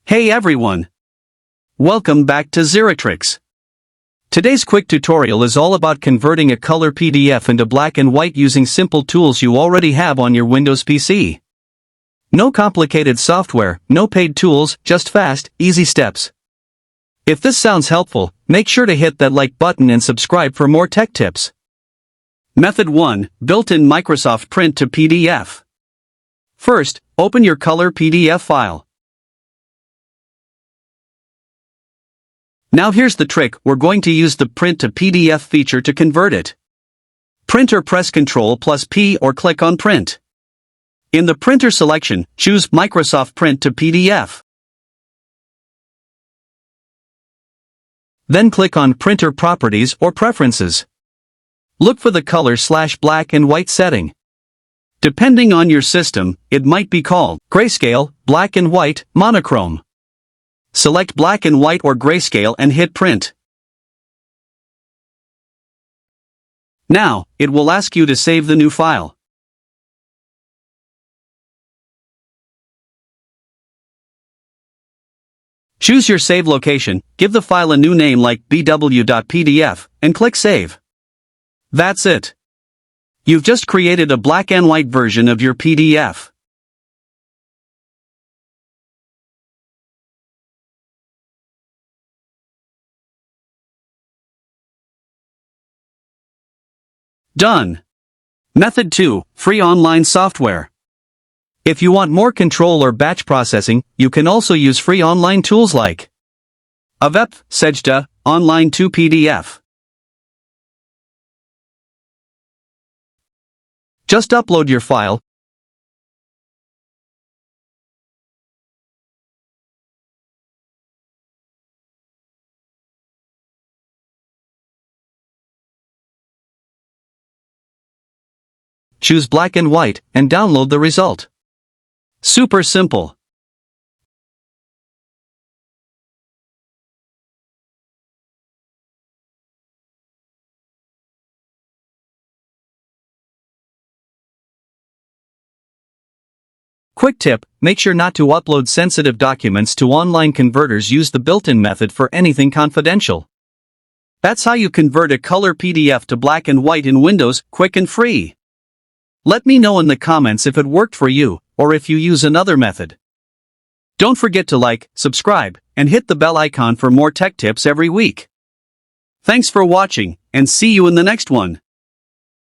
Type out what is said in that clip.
Hey everyone! Welcome back to Xeratrix. Today's quick tutorial is all about converting a color PDF into black and white using simple tools you already have on your Windows PC. No complicated software, no paid tools, just fast, easy steps. If this sounds helpful, make sure to hit that like button and subscribe for more tech tips. Method 1. Built-in Microsoft Print to PDF. First, open your color PDF file. Now here's the trick, we're going to use the Print to PDF feature to convert it. Press Ctrl+P or click on Print. In the printer selection, choose Microsoft Print to PDF. Then click on Printer Properties or Preferences. Look for the color/black and white setting. Depending on your system, it might be called Grayscale, Black and White, Monochrome. Select black and white or grayscale and hit print. Now, it will ask you to save the new file. Choose your save location, give the file a new name like bw.pdf, and click Save. That's it. You've just created a black and white version of your PDF. Done. Method 2. Free online software. If you want more control or batch processing, you can also use free online tools like Adobe, Sejda, Online 2 PDF. Just upload your file, choose black and white, and download the result. Super simple. Quick tip, make sure not to upload sensitive documents to online converters. Use the built-in method for anything confidential. That's how you convert a color PDF to black and white in Windows, quick and free. Let me know in the comments if it worked for you, or if you use another method. Don't forget to like, subscribe, and hit the bell icon for more tech tips every week. Thanks for watching, and see you in the next one.